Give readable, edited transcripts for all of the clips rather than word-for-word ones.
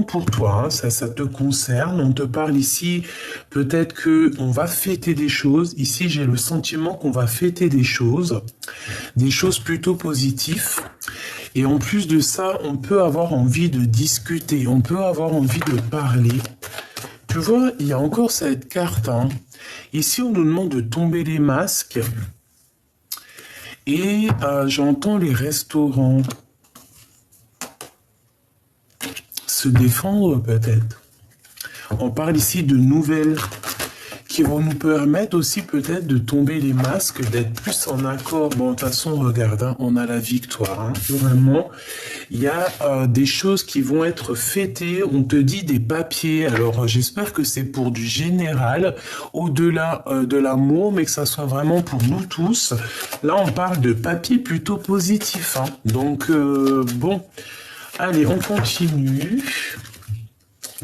pour toi, hein, ça te concerne. On te parle ici, peut-être que on va fêter des choses. Ici, j'ai le sentiment qu'on va fêter des choses plutôt positives. Et en plus de ça, on peut avoir envie de discuter, on peut avoir envie de parler. Tu vois, il y a encore cette carte, hein. Ici, on nous demande de tomber les masques. Et j'entends les restaurants se défendre peut-être. On parle ici de nouvelles qui vont nous permettre aussi peut-être de tomber les masques, d'être plus en accord. Bon, de toute façon, regarde, hein, on a la victoire. Hein. Vraiment, il y a des choses qui vont être fêtées. On te dit des papiers. Alors, j'espère que c'est pour du général, au-delà de l'amour, mais que ça soit vraiment pour nous tous. Là, on parle de papiers plutôt positifs. Hein. Donc, bon, allez, on continue.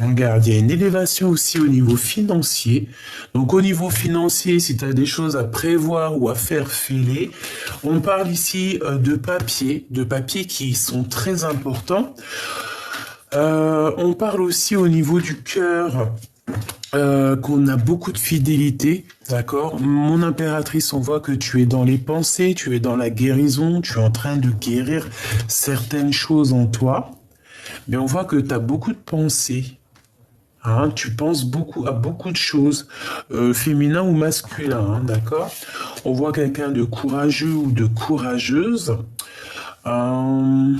Regarde, il y a une élévation aussi au niveau financier. Donc au niveau financier, si tu as des choses à prévoir ou à faire, fais-les. On parle ici de papiers qui sont très importants. On parle aussi au niveau du cœur. Qu'on a beaucoup de fidélité, d'accord? Mon impératrice, on voit que tu es dans les pensées, tu es dans la guérison, tu es en train de guérir certaines choses en toi. Mais on voit que tu as beaucoup de pensées. Hein, tu penses beaucoup à beaucoup de choses, féminin ou masculin, hein, d'accord? On voit quelqu'un de courageux ou de courageuse. On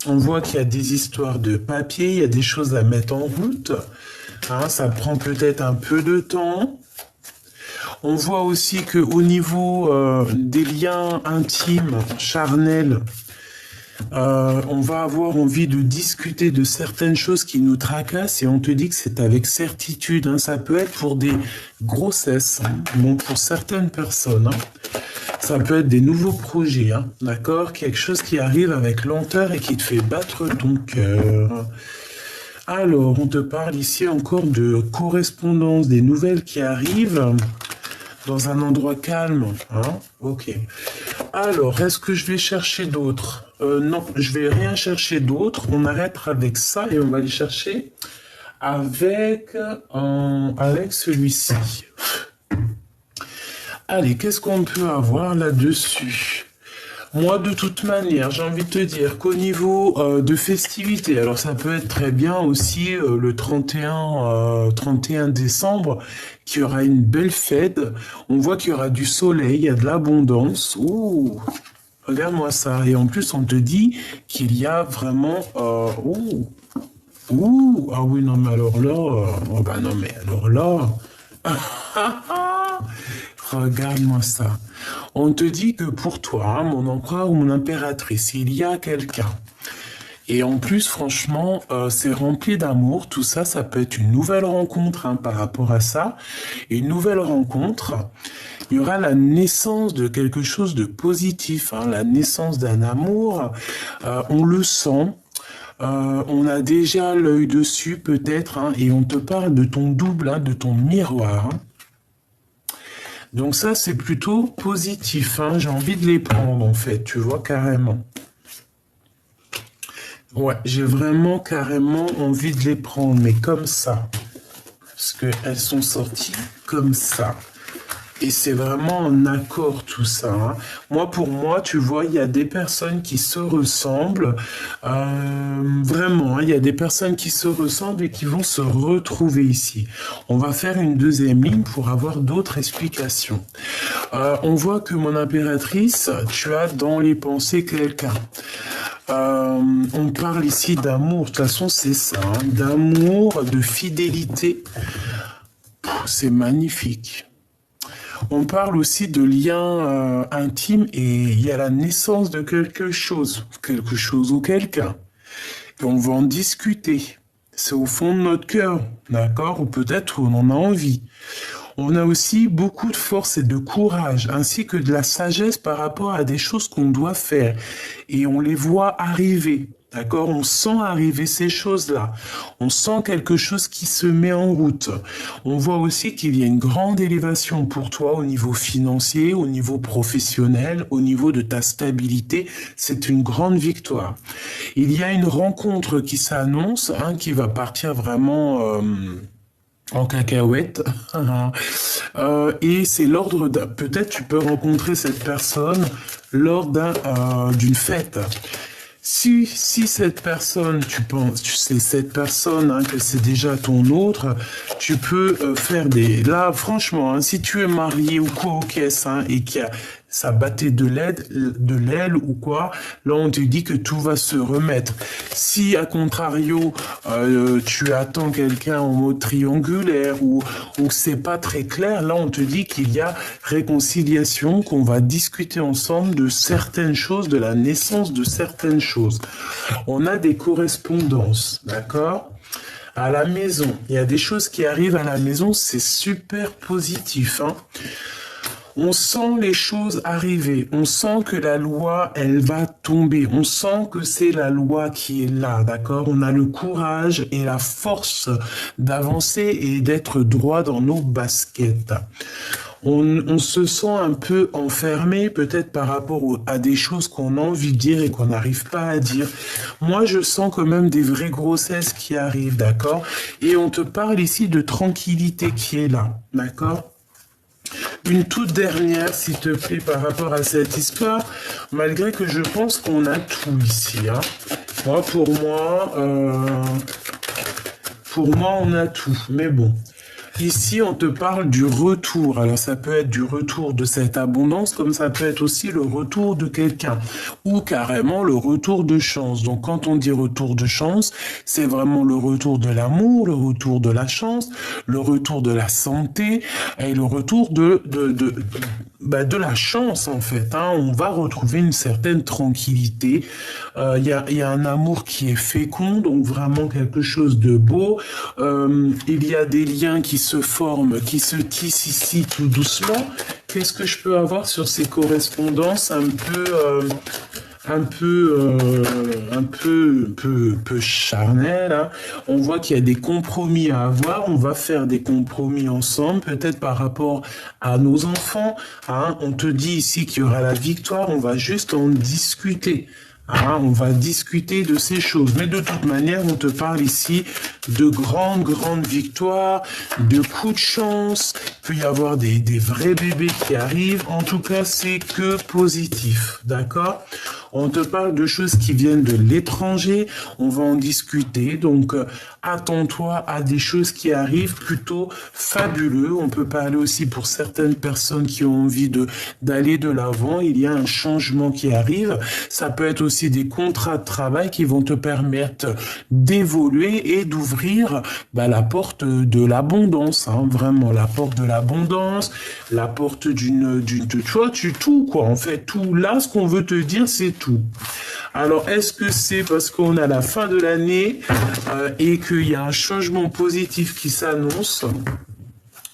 voit qu'il y a des histoires de papier, il y a des choses à mettre en route. Hein, ça prend peut-être un peu de temps. On voit aussi que au niveau des liens intimes, charnels, on va avoir envie de discuter de certaines choses qui nous tracassent et on te dit que c'est avec certitude. Hein. Ça peut être pour des grossesses, hein. Bon, pour certaines personnes. Hein. Ça peut être des nouveaux projets, hein. D'accord? Quelque chose qui arrive avec lenteur et qui te fait battre ton cœur. Alors, on te parle ici encore de correspondance, des nouvelles qui arrivent dans un endroit calme. Hein? Ok. Alors, est-ce que je vais chercher d'autres? Non, je vais rien chercher d'autre. On arrête avec ça et on va aller chercher avec celui-ci. Allez, qu'est-ce qu'on peut avoir là-dessus? Moi, de toute manière, j'ai envie de te dire qu'au niveau de festivités, alors ça peut être très bien aussi le 31 décembre, qu'il y aura une belle fête. On voit qu'il y aura du soleil, il y a de l'abondance. Ouh, regarde-moi ça. Et en plus, on te dit qu'il y a vraiment... ah oui, non, mais alors là... oh bah non, mais alors là... Regarde-moi ça. On te dit que pour toi, hein, mon empereur ou mon impératrice, il y a quelqu'un. Et en plus, franchement, c'est rempli d'amour. Tout ça, ça peut être une nouvelle rencontre hein, par rapport à ça. Une nouvelle rencontre, il y aura la naissance de quelque chose de positif, hein, la naissance d'un amour. On le sent. On a déjà l'œil dessus peut-être, hein, et on te parle de ton double, hein, de ton miroir. Hein. Donc ça, c'est plutôt positif. Hein. J'ai envie de les prendre, en fait, tu vois, carrément. Ouais, j'ai vraiment carrément envie de les prendre, mais comme ça. Parce qu'elles sont sorties comme ça. Et c'est vraiment en accord tout ça. Hein. Moi, pour moi, tu vois, il y a des personnes qui se ressemblent. Vraiment, hein, il y a des personnes qui se ressemblent et qui vont se retrouver ici. On va faire une deuxième ligne pour avoir d'autres explications. On voit que mon impératrice, tu as dans les pensées quelqu'un. On parle ici d'amour. De toute façon, c'est ça. Hein, d'amour, de fidélité. C'est magnifique. On parle aussi de liens intimes et il y a la naissance de quelque chose ou quelqu'un. Et on va en discuter. C'est au fond de notre cœur, d'accord? Ou peut-être on en a envie. On a aussi beaucoup de force et de courage, ainsi que de la sagesse par rapport à des choses qu'on doit faire. Et on les voit arriver. D'accord? On sent arriver ces choses-là. On sent quelque chose qui se met en route. On voit aussi qu'il y a une grande élévation pour toi au niveau financier, au niveau professionnel, au niveau de ta stabilité. C'est une grande victoire. Il y a une rencontre qui s'annonce, hein, qui va partir vraiment en cacahuète. Et c'est l'ordre d'un... Peut-être tu peux rencontrer cette personne lors d'une fête. Si cette personne, tu penses, c'est cette personne, hein, que c'est déjà ton autre, tu peux faire des... Là, franchement, hein, si tu es marié ou quoi aux caisses, hein, et qu'il y a ça battait de l'aile ou quoi, là on te dit que tout va se remettre. Si à contrario tu attends quelqu'un en mode triangulaire ou c'est pas très clair, là on te dit qu'il y a réconciliation, qu'on va discuter ensemble de certaines choses, de la naissance de certaines choses. On a des correspondances, d'accord ? À la maison, il y a des choses qui arrivent à la maison, c'est super positif, hein. On sent les choses arriver, on sent que la loi, elle va tomber, on sent que c'est la loi qui est là, d'accord? On a le courage et la force d'avancer et d'être droit dans nos baskets. On se sent un peu enfermé, peut-être par rapport à des choses qu'on a envie de dire et qu'on n'arrive pas à dire. Moi, je sens quand même des vraies grossesses qui arrivent, d'accord? Et on te parle ici de tranquillité qui est là, d'accord? Une toute dernière, s'il te plaît, par rapport à cette histoire, malgré que je pense qu'on a tout ici, hein. Moi, pour moi, on a tout, mais bon. Ici, on te parle du retour. Alors, ça peut être du retour de cette abondance, comme ça peut être aussi le retour de quelqu'un, ou carrément le retour de chance. Donc, quand on dit retour de chance, c'est vraiment le retour de l'amour, le retour de la chance, le retour de la santé, et le retour de la chance, en fait, hein. On va retrouver une certaine tranquillité. Il y a un amour qui est fécond, donc vraiment quelque chose de beau. Il y a des liens qui se forment, qui se tissent ici tout doucement. Qu'est-ce que je peux avoir sur ces correspondances un peu charnel, hein. On voit qu'il y a des compromis à avoir. On va faire des compromis ensemble, peut-être par rapport à nos enfants, hein. On te dit ici qu'il y aura la victoire. On va juste en discuter. Ah, on va discuter de ces choses. Mais de toute manière, on te parle ici de grandes victoires, de coups de chance. Il peut y avoir des vrais bébés qui arrivent. En tout cas, c'est que positif. D'accord ? On te parle de choses qui viennent de l'étranger. On va en discuter. Donc, attends-toi à des choses qui arrivent plutôt fabuleux. On peut parler aussi pour certaines personnes qui ont envie d'aller de l'avant. Il y a un changement qui arrive. Ça peut être aussi des contrats de travail qui vont te permettre d'évoluer et d'ouvrir la porte de l'abondance, hein, vraiment la porte de l'abondance, la porte tout quoi, en fait tout. Là, ce qu'on veut te dire, c'est tout. Alors, est-ce que c'est parce qu'on a la fin de l'année et qu'il y a un changement positif qui s'annonce?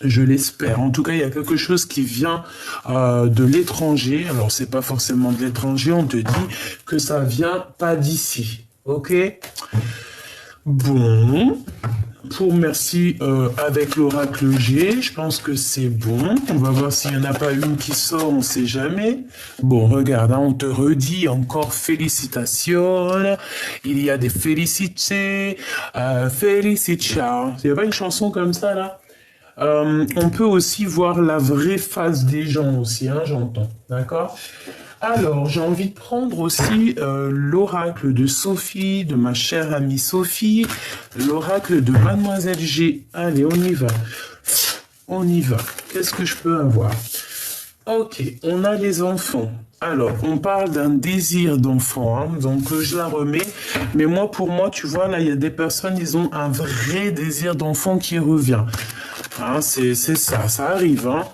Je l'espère. En tout cas, il y a quelque chose qui vient de l'étranger. Alors, c'est pas forcément de l'étranger. On te dit que ça vient pas d'ici. Ok? Bon. Merci avec l'oracle G. Je pense que c'est bon. On va voir s'il n'y en a pas une qui sort. On ne sait jamais. Bon, regarde, hein, on te redit encore félicitations. Il y a des félicités. Félicitations. Il n'y a pas une chanson comme ça, là? On peut aussi voir la vraie face des gens aussi, hein, j'entends, d'accord? Alors, j'ai envie de prendre aussi l'oracle de Sophie, de ma chère amie Sophie, l'oracle de Mademoiselle G. Allez, on y va. On y va. Qu'est-ce que je peux avoir? Ok, on a les enfants. Alors, on parle d'un désir d'enfant, hein, donc je la remets. Mais moi, pour moi, tu vois, là, il y a des personnes, ils ont un vrai désir d'enfant qui revient. Hein, c'est ça, ça arrive, hein.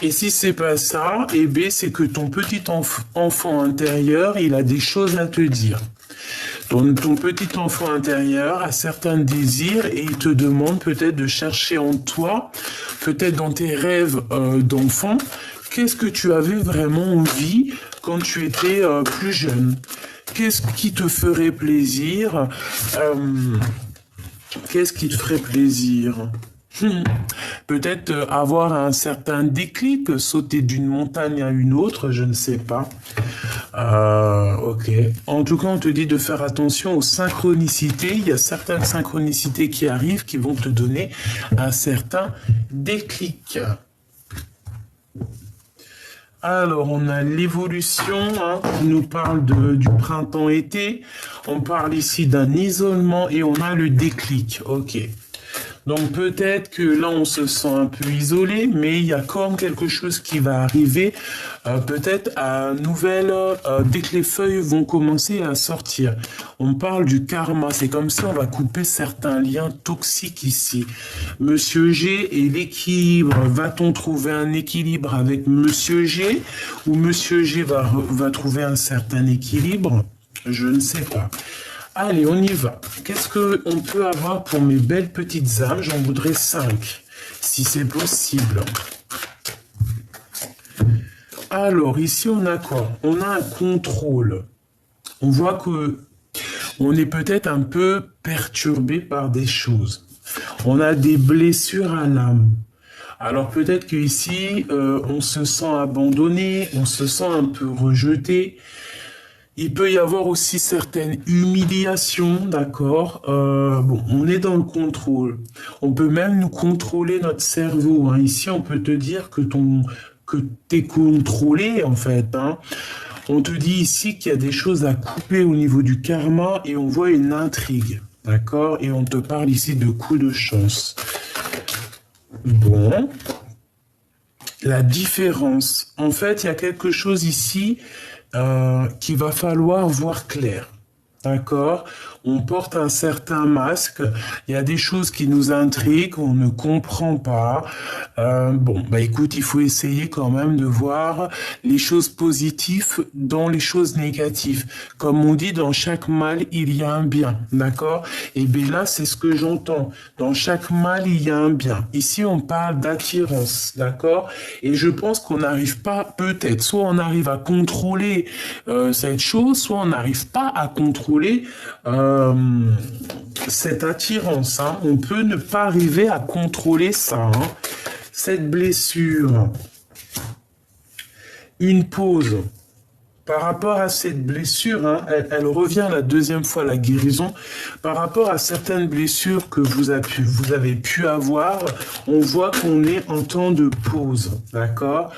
Et si c'est pas ça, eh bien, c'est que ton petit enfant intérieur, il a des choses à te dire. Ton petit enfant intérieur a certains désirs et il te demande peut-être de chercher en toi, peut-être dans tes rêves d'enfant, qu'est-ce que tu avais vraiment envie quand tu étais plus jeune? Qu'est-ce qui te ferait plaisir? Qu'est-ce qui te ferait plaisir? Peut-être avoir un certain déclic, sauter d'une montagne à une autre, je ne sais pas. Ok. En tout cas, on te dit de faire attention aux synchronicités. Il y a certaines synchronicités qui arrivent qui vont te donner un certain déclic. Alors, on a l'évolution, hein, qui nous parle du printemps-été. On parle ici d'un isolement et on a le déclic. Ok. Donc peut-être que là on se sent un peu isolé, mais il y a quand même quelque chose qui va arriver, peut-être à nouvelle, dès que les feuilles vont commencer à sortir. On parle du karma, c'est comme si on va couper certains liens toxiques ici. Monsieur G et l'équilibre, va-t-on trouver un équilibre avec Monsieur G, ou Monsieur G va trouver un certain équilibre? Je ne sais pas. Allez, on y va. Qu'est-ce qu'on peut avoir pour mes belles petites âmes? J'en voudrais 5, si c'est possible. Alors, ici, on a quoi? On a un contrôle. On voit que on est peut-être un peu perturbé par des choses. On a des blessures à l'âme. Alors, peut-être qu'ici, on se sent abandonné, on se sent un peu rejeté. Il peut y avoir aussi certaines humiliations, d'accord? Bon, on est dans le contrôle. On peut même nous contrôler notre cerveau, hein. Ici, on peut te dire que t'es contrôlé, en fait, hein. On te dit ici qu'il y a des choses à couper au niveau du karma et on voit une intrigue, d'accord? Et on te parle ici de coups de chance. Bon. La différence. En fait, il y a quelque chose ici qu'il va falloir voir clair. D'accord? On porte un certain masque, il y a des choses qui nous intriguent, on ne comprend pas. Bon, bah écoute, il faut essayer quand même de voir les choses positives dans les choses négatives. Comme on dit, dans chaque mal, il y a un bien. D'accord? Et bien là, c'est ce que j'entends. Dans chaque mal, il y a un bien. Ici, on parle d'attirance. D'accord? Et je pense qu'on n'arrive pas, peut-être, soit on arrive à contrôler cette chose, soit on n'arrive pas à contrôler cette attirance, hein. On peut ne pas arriver à contrôler ça, hein. Cette blessure, une pause. Par rapport à cette blessure, hein, elle revient la deuxième fois, la guérison. Par rapport à certaines blessures que vous avez pu avoir, on voit qu'on est en temps de pause, d'accord?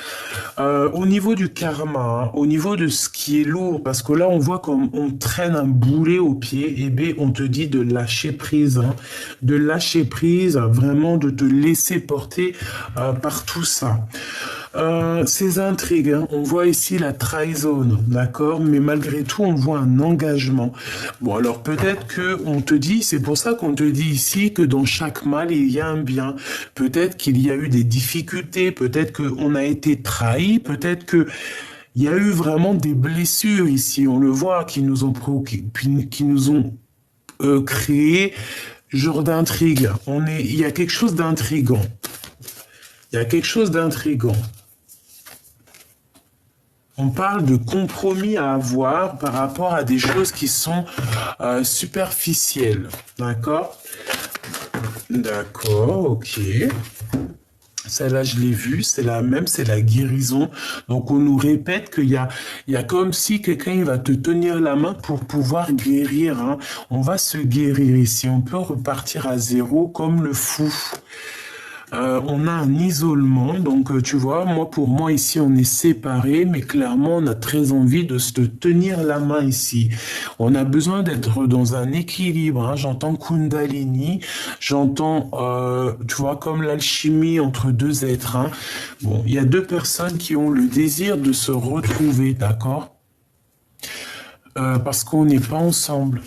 Au niveau du karma, hein, au niveau de ce qui est lourd, parce que là, on voit qu'on traîne un boulet au pied, et bien, on te dit de lâcher prise, hein, de lâcher prise, vraiment de te laisser porter par tout ça. Ces intrigues, hein, on voit ici la trahison, d'accord, mais malgré tout, on voit un engagement. Bon, alors peut-être que on te dit, c'est pour ça qu'on te dit ici que dans chaque mal, il y a un bien. Peut-être qu'il y a eu des difficultés, peut-être qu'on a été trahi, peut-être que il y a eu vraiment des blessures ici, on le voit, qui nous ont créé genre d'intrigue. Il y a quelque chose d'intrigant. Il y a quelque chose d'intrigant. On parle de compromis à avoir par rapport à des choses qui sont superficielles. D'accord? D'accord, ok. Celle-là, je l'ai vue, c'est la même, c'est la guérison. Donc, on nous répète qu'il y a comme si quelqu'un va te tenir la main pour pouvoir guérir, hein. On va se guérir ici. On peut repartir à zéro comme le fou. On a un isolement, donc tu vois, pour moi ici on est séparés, mais clairement on a très envie de se tenir la main ici. On a besoin d'être dans un équilibre, hein. J'entends Kundalini, j'entends, tu vois, comme l'alchimie entre deux êtres, hein. Bon, il y a deux personnes qui ont le désir de se retrouver, d'accord? Parce qu'on n'est pas ensemble.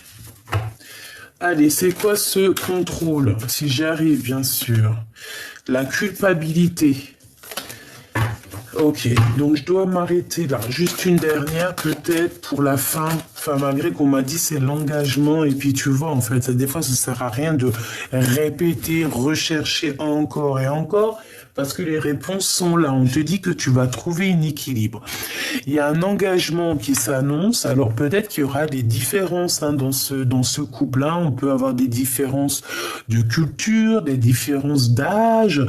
Allez, c'est quoi ce contrôle? Si j'y arrive, bien sûr. La culpabilité. Ok, donc je dois m'arrêter là. Juste une dernière, peut-être, pour la fin Enfin, malgré qu'on m'a dit c'est l'engagement, et puis tu vois, en fait, des fois, ça sert à rien de répéter, rechercher encore et encore, parce que les réponses sont là. On te dit que tu vas trouver un équilibre. Il y a un engagement qui s'annonce, alors peut-être qu'il y aura des différences hein, dans ce couple-là. On peut avoir des différences de culture, des différences d'âge,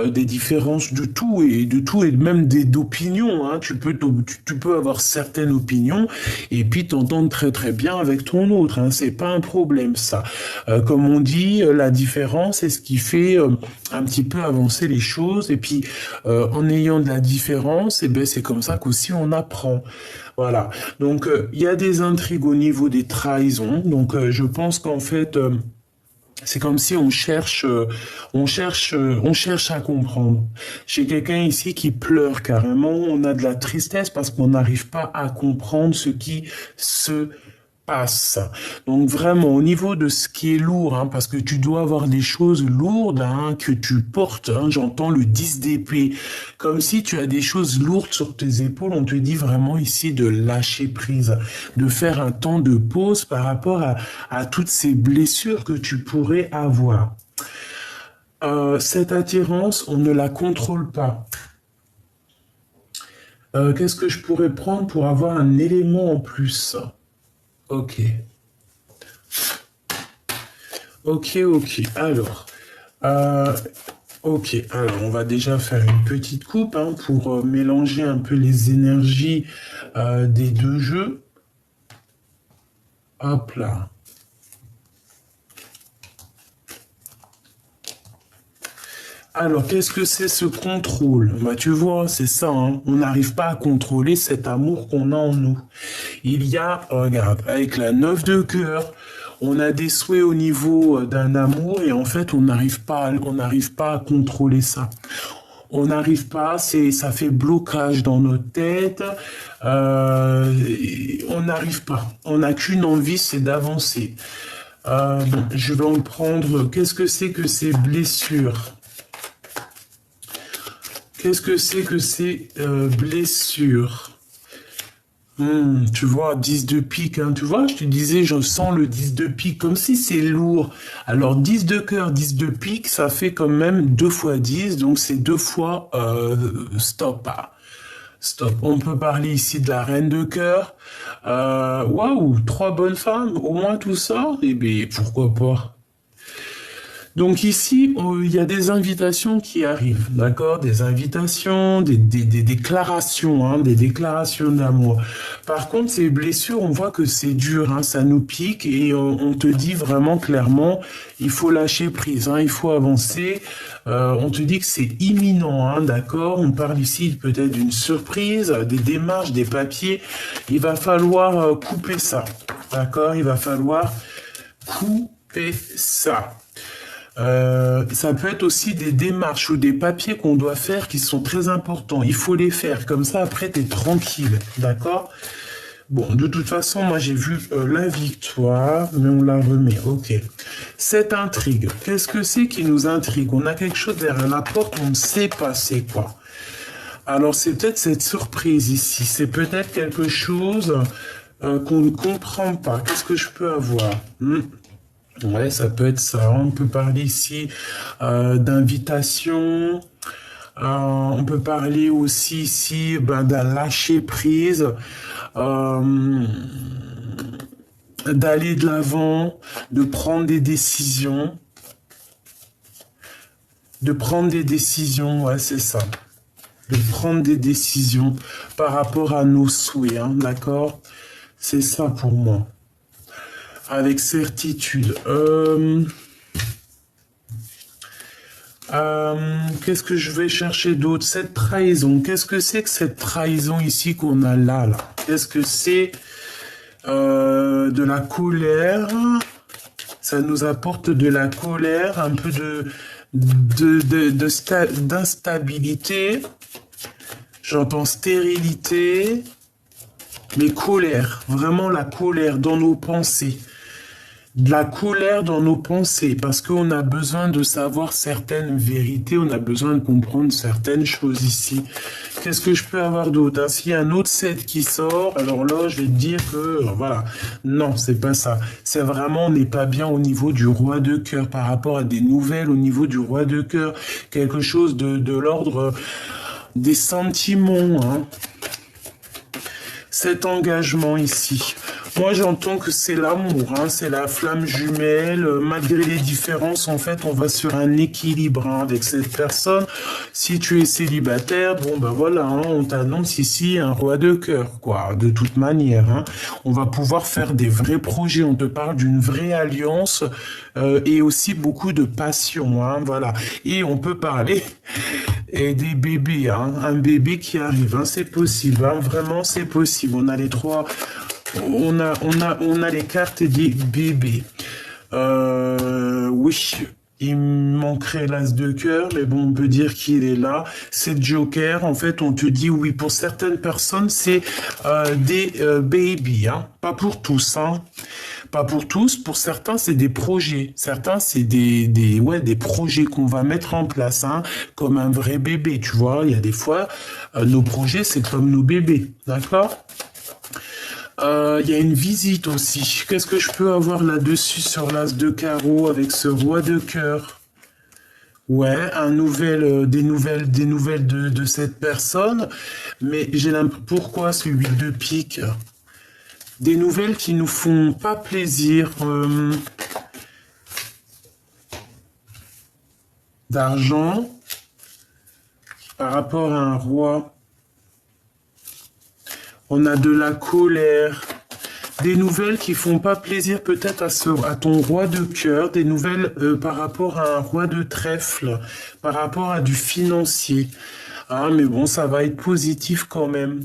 des différences de tout et même d'opinions. Hein. Tu peux avoir certaines opinions et puis t'entendre très très bien avec ton autre. Hein. C'est pas un problème ça. Comme on dit, la différence c'est ce qui fait un petit peu avancer les choses. Et puis en ayant de la différence, et ben c'est comme ça qu'aussi on apprend. Voilà. Donc il y a des intrigues au niveau des trahisons. Donc je pense qu'en fait c'est comme si on cherche à comprendre. J'ai quelqu'un ici qui pleure carrément. On a de la tristesse parce qu'on n'arrive pas à comprendre ce qui se passe. Donc vraiment, au niveau de ce qui est lourd, hein, parce que tu dois avoir des choses lourdes hein, que tu portes. Hein, j'entends le 10 d'épée. Comme si tu as des choses lourdes sur tes épaules. On te dit vraiment ici de lâcher prise, de faire un temps de pause par rapport à toutes ces blessures que tu pourrais avoir. Cette attirance, on ne la contrôle pas. Qu'est-ce que je pourrais prendre pour avoir un élément en plus? Ok. Ok. Alors, ok. Alors, on va déjà faire une petite coupe hein, pour mélanger un peu les énergies des deux jeux. Hop là. Alors, qu'est-ce que c'est ce contrôle? Bah, tu vois, c'est ça, hein. On n'arrive pas à contrôler cet amour qu'on a en nous. Il y a, regarde, avec la 9 de cœur, on a des souhaits au niveau d'un amour et en fait, on n'arrive pas à contrôler ça. On n'arrive pas, ça fait blocage dans notre tête. On n'arrive pas. On n'a qu'une envie, c'est d'avancer. Bon, je vais en prendre. Qu'est-ce que c'est que ces blessures? Qu'est-ce que c'est que ces blessures? Tu vois, 10 de pique, hein, tu vois, je te disais, je sens le 10 de pique, comme si c'est lourd. Alors, 10 de cœur, 10 de pique, ça fait quand même 2 fois 10, donc c'est 2 fois stop. Stop. On peut parler ici de la reine de cœur. Waouh, 3 bonnes femmes, au moins tout ça, eh bien, pourquoi pas? Donc ici, il y a des invitations qui arrivent, d'accord? Des invitations, des déclarations, hein, des déclarations d'amour. Par contre, ces blessures, on voit que c'est dur, hein, ça nous pique et on te dit vraiment clairement, il faut lâcher prise, hein, il faut avancer. On te dit que c'est imminent, hein, d'accord? On parle ici peut-être d'une surprise, des démarches, des papiers. Il va falloir couper ça, d'accord? Il va falloir couper ça. Ça peut être aussi des démarches ou des papiers qu'on doit faire qui sont très importants. Il faut les faire, comme ça après tu es tranquille, d'accord? Bon, de toute façon, moi j'ai vu la victoire, mais on la remet, ok. Cette intrigue, qu'est-ce que c'est qui nous intrigue? On a quelque chose derrière la porte, on ne sait pas c'est quoi. Alors c'est peut-être cette surprise ici, c'est peut-être quelque chose qu'on ne comprend pas. Qu'est-ce que je peux avoir? Ouais, ça peut être ça. On peut parler ici d'invitation. On peut parler aussi ici d'un lâcher prise, d'aller de l'avant, de prendre des décisions. De prendre des décisions, ouais, c'est ça. De prendre des décisions par rapport à nos souhaits, hein, d'accord? C'est ça pour moi. Avec certitude. Qu'est-ce que je vais chercher d'autre? Cette trahison. Qu'est-ce que c'est que cette trahison ici qu'on a là? Qu'est-ce que c'est de la colère? Ça nous apporte de la colère, un peu d'instabilité. J'entends stérilité, mais colère. Vraiment la colère dans nos pensées. de la colère dans nos pensées, parce qu'on a besoin de savoir certaines vérités, on a besoin de comprendre certaines choses ici. Qu'est-ce que je peux avoir d'autre, hein? S'il y a un autre set qui sort, alors là, je vais te dire que, voilà, non, c'est pas ça. C'est vraiment, on n'est pas bien au niveau du roi de cœur, par rapport à des nouvelles au niveau du roi de cœur, quelque chose de l'ordre des sentiments, hein. Cet engagement ici. Moi, j'entends que c'est l'amour, hein, c'est la flamme jumelle. Malgré les différences, en fait, on va sur un équilibre, hein, avec cette personne. Si tu es célibataire, bon, ben voilà, hein, on t'annonce ici un roi de cœur, quoi. De toute manière, hein. On va pouvoir faire des vrais projets. On te parle d'une vraie alliance et aussi beaucoup de passion, hein, voilà. Et on peut parler et des bébés, hein, un bébé qui arrive, hein, c'est possible, hein, vraiment, c'est possible. On a les trois. On a les cartes des bébés. Oui, il manquerait l'as de cœur, mais bon, on peut dire qu'il est là. C'est Joker. En fait, on te dit oui. Pour certaines personnes, c'est des babies, hein. Pas pour tous, hein. Pas pour tous. Pour certains, c'est des projets. Certains, c'est des projets qu'on va mettre en place, hein, comme un vrai bébé. Tu vois, il y a des fois, nos projets, c'est comme nos bébés, d'accord? Il y a une visite aussi. Qu'est-ce que je peux avoir là-dessus sur l'as de carreau avec ce roi de cœur? Ouais, des nouvelles de cette personne. Mais j'ai l'impression, pourquoi ce 8 de pique? Des nouvelles qui nous font pas plaisir. D'argent par rapport à un roi. On a de la colère, des nouvelles qui font pas plaisir peut-être à ton roi de cœur, des nouvelles par rapport à un roi de trèfle, par rapport à du financier. Ah, mais bon, ça va être positif quand même.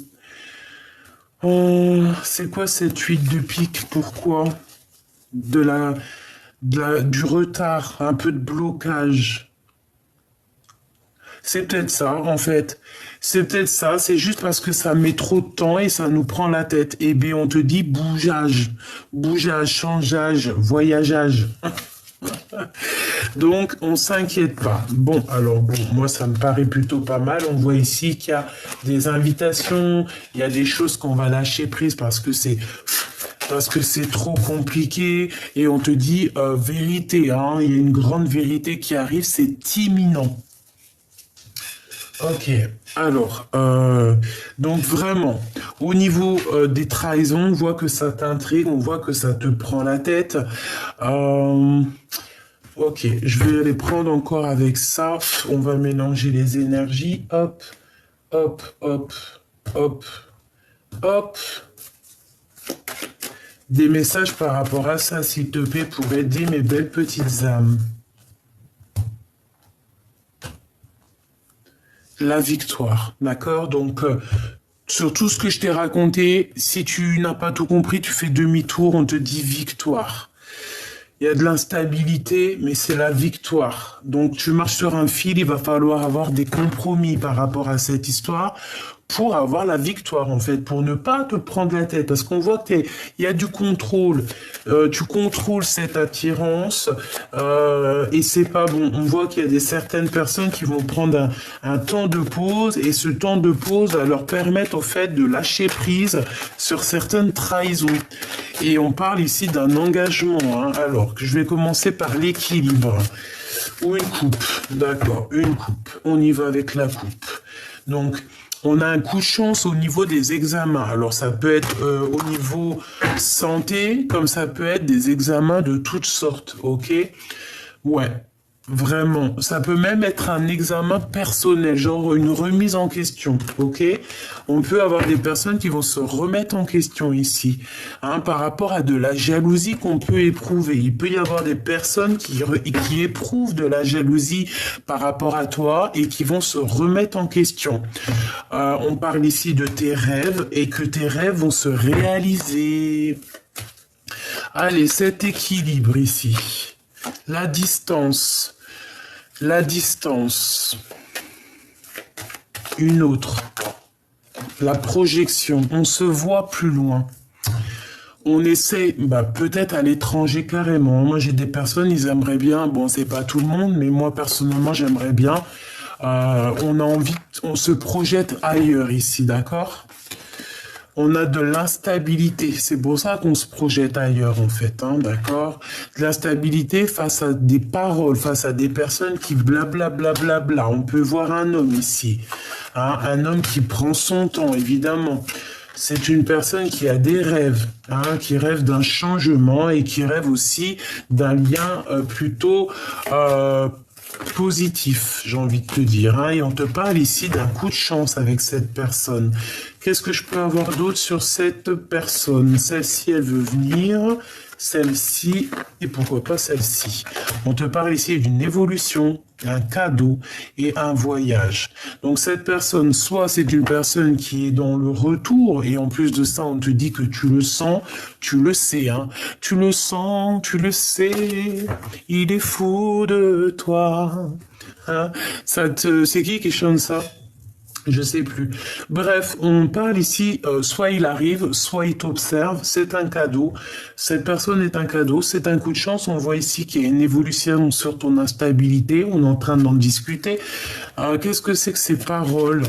Oh, c'est quoi cette 8 de pique? Pourquoi? Du retard, un peu de blocage. C'est peut-être ça, en fait. C'est peut-être ça, c'est juste parce que ça met trop de temps et ça nous prend la tête. Eh bien, on te dit bougeage, changeage, voyageage. Donc, on s'inquiète pas. Bon, alors, bon, moi, ça me paraît plutôt pas mal. On voit ici qu'il y a des invitations, il y a des choses qu'on va lâcher prise parce que c'est trop compliqué et on te dit vérité, hein, il y a une grande vérité qui arrive, c'est imminent. Ok, alors, donc vraiment, au niveau des trahisons, on voit que ça t'intrigue, on voit que ça te prend la tête. Ok, je vais les prendre encore avec ça. On va mélanger les énergies. Hop, hop, hop, hop, hop. Des messages par rapport à ça, s'il te plaît, pour aider mes belles petites âmes. La victoire, d'accord? Donc, sur tout ce que je t'ai raconté, si tu n'as pas tout compris, tu fais demi-tour, on te dit victoire. Il y a de l'instabilité, mais c'est la victoire. Donc, tu marches sur un fil, il va falloir avoir des compromis par rapport à cette histoire pour avoir la victoire, en fait, pour ne pas te prendre la tête. Parce qu'on voit qu'il y a du contrôle. Tu contrôles cette attirance et c'est pas bon. On voit qu'il y a certaines personnes qui vont prendre un temps de pause et ce temps de pause va leur permettre, en fait, de lâcher prise sur certaines trahisons. Et on parle ici d'un engagement, hein. Alors, je vais commencer par l'équilibre. Ou une coupe, d'accord, une coupe. On y va avec la coupe. Donc, on a un coup de chance au niveau des examens. Alors, ça peut être au niveau santé, comme ça peut être des examens de toutes sortes, ok? Ouais, vraiment. Ça peut même être un examen personnel, genre une remise en question, ok? On peut avoir des personnes qui vont se remettre en question ici, hein, par rapport à de la jalousie qu'on peut éprouver. Il peut y avoir des personnes qui éprouvent de la jalousie par rapport à toi et qui vont se remettre en question. On parle ici de tes rêves et que tes rêves vont se réaliser. Allez, cet équilibre ici. La distance. Une autre. La projection. On se voit plus loin. On essaie, bah, peut-être à l'étranger carrément. Moi, j'ai des personnes, ils aimeraient bien, bon, c'est pas tout le monde, mais moi, personnellement, j'aimerais bien. On a envie, on se projette ailleurs ici, d'accord? On a de l'instabilité. C'est pour ça qu'on se projette ailleurs, en fait, hein, d'accord? De l'instabilité face à des paroles, face à des personnes qui blablabla. Bla, bla, bla. On peut voir un homme ici, hein, un homme qui prend son temps, évidemment. C'est une personne qui a des rêves, hein, qui rêve d'un changement et qui rêve aussi d'un lien plutôt positif, j'ai envie de te dire. Hein, et on te parle ici d'un coup de chance avec cette personne. Qu'est-ce que je peux avoir d'autre sur cette personne? Celle-ci, elle veut venir. Celle-ci, et pourquoi pas celle-ci. On te parle ici d'une évolution, un cadeau et un voyage. Donc cette personne, soit c'est une personne qui est dans le retour, et en plus de ça, on te dit que tu le sens, tu le sais, hein. Tu le sens, tu le sais, il est fou de toi. Hein, c'est qui chante ça? Je sais plus. Bref, on parle ici, soit il arrive, soit il t'observe, c'est un cadeau. Cette personne est un cadeau, c'est un coup de chance. On voit ici qu'il y a une évolution sur ton instabilité, on est en train d'en discuter. Qu'est-ce que c'est que ces paroles?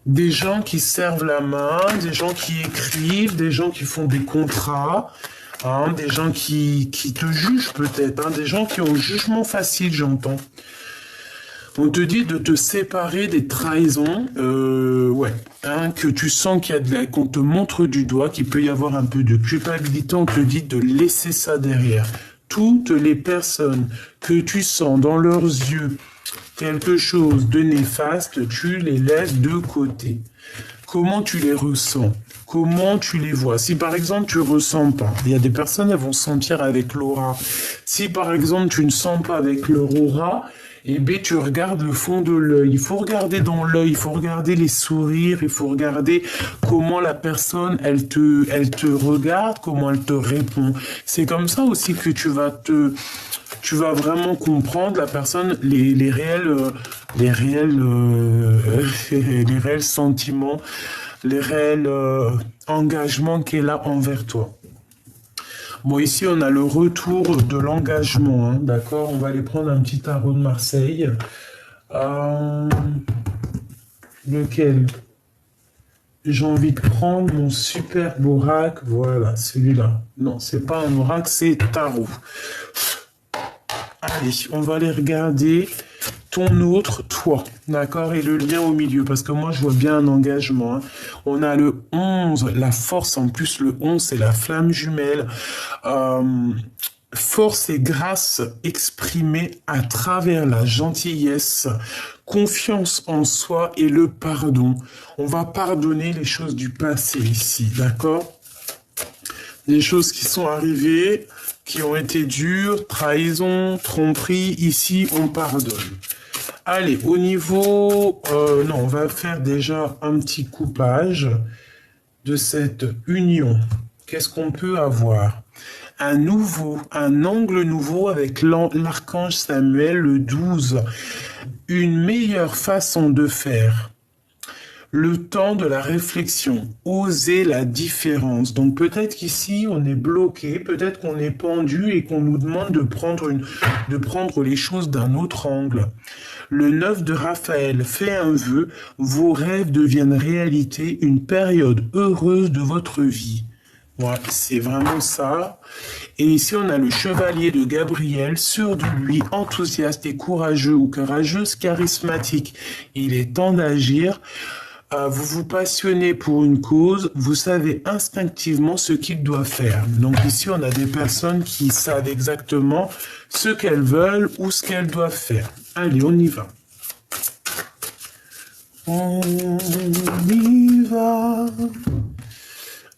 Des gens qui servent la main, des gens qui écrivent, des gens qui font des contrats, hein, des gens qui te jugent peut-être, hein, des gens qui ont un jugement facile, j'entends. On te dit de te séparer des trahisons, ouais, hein, que tu sens qu'il y a qu'on te montre du doigt, qu'il peut y avoir un peu de culpabilité, on te dit de laisser ça derrière. Toutes les personnes que tu sens dans leurs yeux quelque chose de néfaste, tu les laisses de côté. Comment tu les ressens? Comment tu les vois? Si par exemple tu ressens pas, il y a des personnes, elles vont sentir avec l'aura. Si par exemple tu ne sens pas avec leur aura, eh bien, tu regardes le fond de l'œil. Il faut regarder dans l'œil, il faut regarder les sourires, il faut regarder comment la personne, elle te regarde, comment elle te répond. C'est comme ça aussi que tu vas vraiment comprendre la personne, les réels sentiments, les réels engagements qu'elle a envers toi. Bon, ici, on a le retour de l'engagement, hein, d'accord? On va aller prendre un petit tarot de Marseille. Lequel? J'ai envie de prendre mon superbe oracle. Voilà, celui-là. Non, c'est pas un oracle, c'est tarot. Allez, on va aller regarder ton autre toi, d'accord, et le lien au milieu, parce que moi je vois bien un engagement. Hein. On a le 11, la force, en plus le 11 c'est la flamme jumelle. Force et grâce exprimée à travers la gentillesse, confiance en soi et le pardon. On va pardonner les choses du passé ici, d'accord? Des choses qui sont arrivées, qui ont été dures, trahison, tromperie, ici on pardonne. Allez, au niveau... non, on va faire déjà un petit coupage de cette union. Qu'est-ce qu'on peut avoir? Un angle nouveau avec l'archange Samuel, le 12. Une meilleure façon de faire. Le temps de la réflexion, oser la différence. Donc peut-être qu'ici on est bloqué, peut-être qu'on est pendu et qu'on nous demande de prendre les choses d'un autre angle. Le 9 de Raphaël fait un vœu, vos rêves deviennent réalité, une période heureuse de votre vie. Ouais, c'est vraiment ça. Et ici, on a le chevalier de Gabriel, sûr de lui, enthousiaste et courageux ou courageuse, charismatique. Il est temps d'agir. Vous vous passionnez pour une cause, vous savez instinctivement ce qu'il doit faire. Donc ici, on a des personnes qui savent exactement ce qu'elles veulent ou ce qu'elles doivent faire. Allez, on y va. On y va.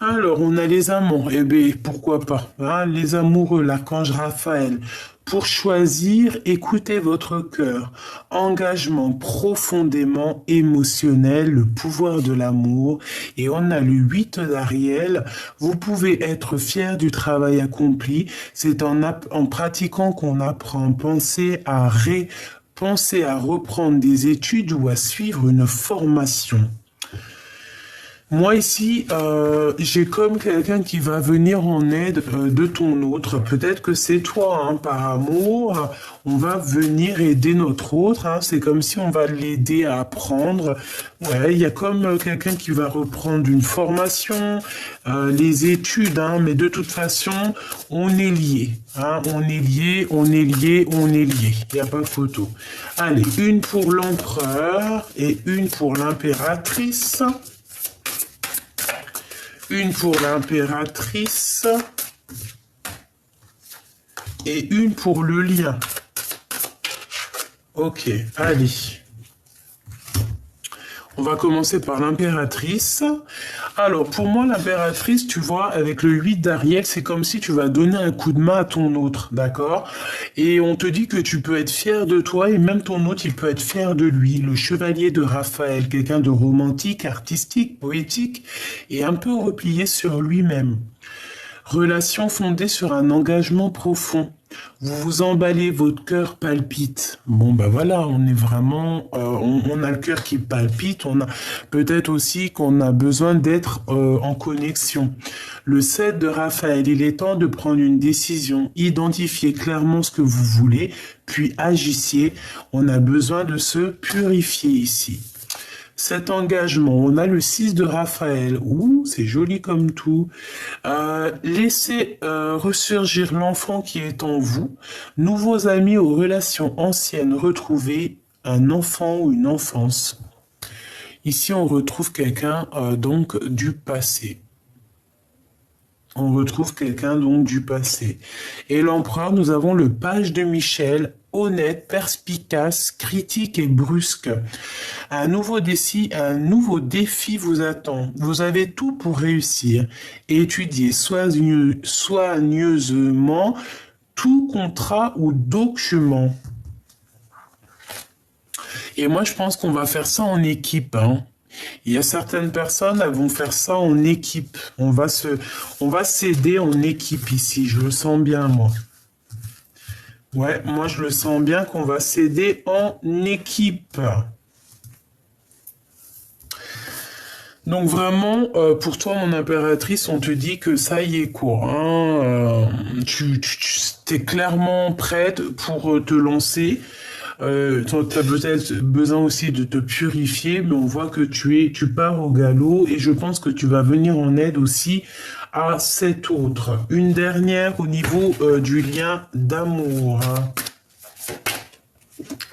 Alors, on a les amants. Eh bien, pourquoi pas, hein, les amoureux, l'archange Raphaël. Pour choisir, écoutez votre cœur. Engagement profondément émotionnel, le pouvoir de l'amour. Et on a le 8 d'Ariel. Vous pouvez être fier du travail accompli. C'est en pratiquant qu'on apprend. Pensez à reprendre des études ou à suivre une formation. Moi ici, j'ai comme quelqu'un qui va venir en aide de ton autre. Peut-être que c'est toi, hein, par amour. On va venir aider notre autre. Hein. C'est comme si on va l'aider à apprendre. Ouais, il y a comme quelqu'un qui va reprendre une formation, les études. Hein, mais de toute façon, on est liés. Hein, on est liés, on est liés, on est liés. Il n'y a pas de photo. Allez, une pour l'empereur et une pour l'impératrice. Une pour l'impératrice et une pour le lien. Ok, allez. On va commencer par l'impératrice. Alors, pour moi, l'impératrice, tu vois, avec le 8 d'Ariel, c'est comme si tu vas donner un coup de main à ton autre, d'accord? Et on te dit que tu peux être fier de toi et même ton autre, il peut être fier de lui. Le chevalier de Raphaël, quelqu'un de romantique, artistique, poétique et un peu replié sur lui-même. Relation fondée sur un engagement profond. Vous vous emballez, votre cœur palpite. Bon, ben voilà, on est vraiment, on a le cœur qui palpite. On a peut-être aussi qu'on a besoin d'être en connexion. Le 7 de Raphaël, il est temps de prendre une décision. Identifiez clairement ce que vous voulez, puis agissez. On a besoin de se purifier ici. Cet engagement, on a le 6 de Raphaël. Ouh, c'est joli comme tout. Laissez ressurgir l'enfant qui est en vous. Nouveaux amis aux relations anciennes retrouvées. Un enfant ou une enfance. Ici, on retrouve quelqu'un donc du passé. On retrouve quelqu'un donc du passé. Et l'empereur, nous avons le page de Michel, honnête, perspicace, critique et brusque. Un nouveau défi vous attend. Vous avez tout pour réussir. Étudiez soigneusement tout contrat ou document. Et moi, je pense qu'on va faire ça en équipe, hein. Il y a certaines personnes, elles vont faire ça en équipe. On va s'aider en équipe ici. Je le sens bien, moi. Ouais, moi, je le sens bien qu'on va s'aider en équipe. Donc vraiment, pour toi, mon impératrice, on te dit que ça y est, quoi. Hein, tu es clairement prête pour te lancer. Tu as peut-être besoin aussi de te purifier, mais on voit que tu pars au galop et je pense que tu vas venir en aide aussi à cet autre. Une dernière au niveau du lien d'amour. Hein.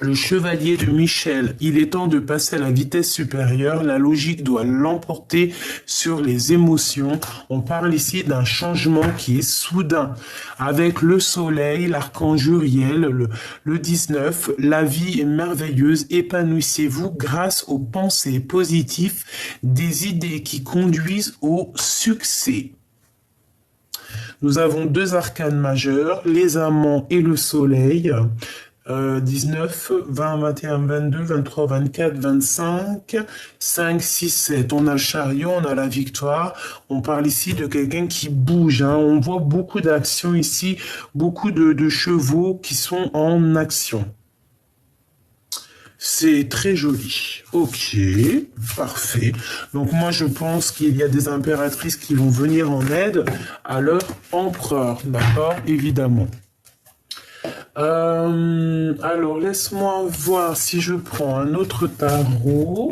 Le chevalier de Michel, il est temps de passer à la vitesse supérieure, la logique doit l'emporter sur les émotions. On parle ici d'un changement qui est soudain. Avec le soleil, l'archange Uriel, le 19, la vie est merveilleuse, épanouissez-vous grâce aux pensées positives, des idées qui conduisent au succès. Nous avons deux arcanes majeurs, les amants et le soleil. 19, 20, 21, 22, 23, 24, 25, 5, 6, 7. On a le chariot, on a la victoire. On parle ici de quelqu'un qui bouge. Hein. On voit beaucoup d'actions ici, beaucoup de chevaux qui sont en action. C'est très joli. Ok, parfait. Donc moi, je pense qu'il y a des impératrices qui vont venir en aide à leur empereur. D'accord, évidemment. Alors, laisse-moi voir si je prends un autre tarot.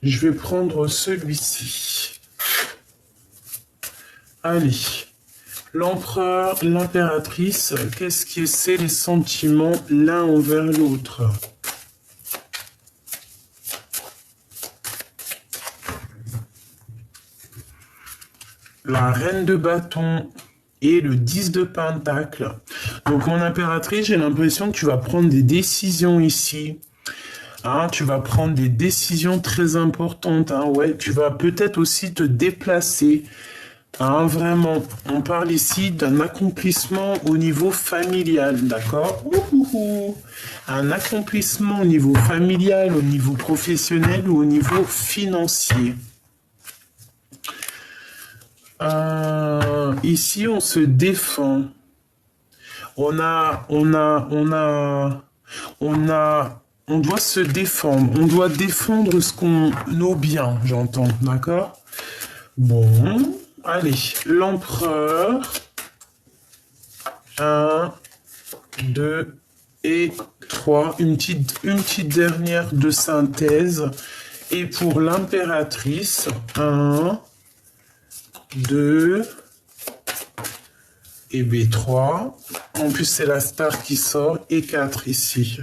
Je vais prendre celui-ci. Allez. L'empereur, l'impératrice, qu'est-ce que c'est les sentiments l'un envers l'autre? La reine de bâton et le 10 de pentacle. Donc, mon impératrice, j'ai l'impression que tu vas prendre des décisions ici. Hein, tu vas prendre des décisions très importantes. Hein, ouais, tu vas peut-être aussi te déplacer. Hein, vraiment, on parle ici d'un accomplissement au niveau familial, d'accord? Un accomplissement au niveau familial, au niveau professionnel ou au niveau financier. Ici, on se défend. On a on doit se défendre. On doit défendre nos biens, j'entends, d'accord? Bon, allez, l'empereur. 1, 2 et 3. Une petite dernière de synthèse. Et pour l'impératrice, 1, 2 et B3. En plus, c'est la star qui sort. Et 4 ici.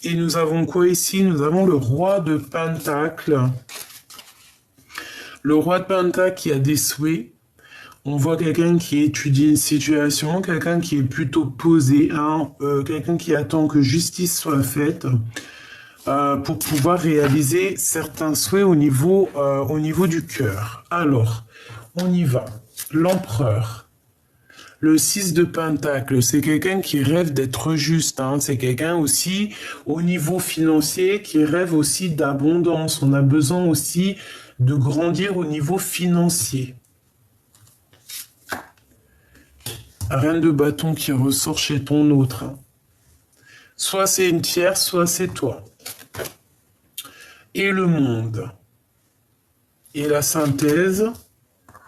Et nous avons quoi ici? Nous avons le roi de Pentacle. Le roi de Pentacle qui a des souhaits. On voit quelqu'un qui étudie une situation, quelqu'un qui est plutôt posé, hein, quelqu'un qui attend que justice soit faite pour pouvoir réaliser certains souhaits au niveau du cœur. Alors, on y va. L'empereur. Le 6 de Pentacle, c'est quelqu'un qui rêve d'être juste. Hein. C'est quelqu'un aussi, au niveau financier, qui rêve aussi d'abondance. On a besoin aussi de grandir au niveau financier. Reine de bâton qui ressort chez ton autre. Hein. Soit c'est une tierce, soit c'est toi. Et le monde. Et la synthèse,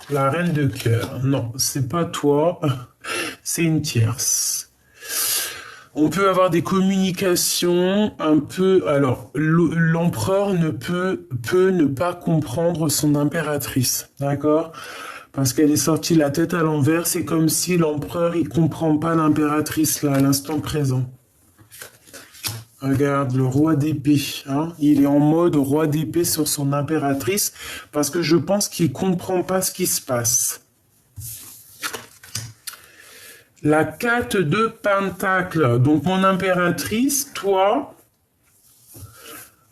la reine de cœur. Non, c'est pas toi, c'est une tierce. On peut avoir des communications un peu... Alors, l'empereur peut ne pas comprendre son impératrice, d'accord ? Parce qu'elle est sortie la tête à l'envers, c'est comme si l'empereur, il comprend pas l'impératrice là, à l'instant présent. Regarde, le roi d'épée, hein, il est en mode roi d'épée sur son impératrice, parce que je pense qu'il comprend pas ce qui se passe. La 4 de Pentacle, donc mon impératrice, toi...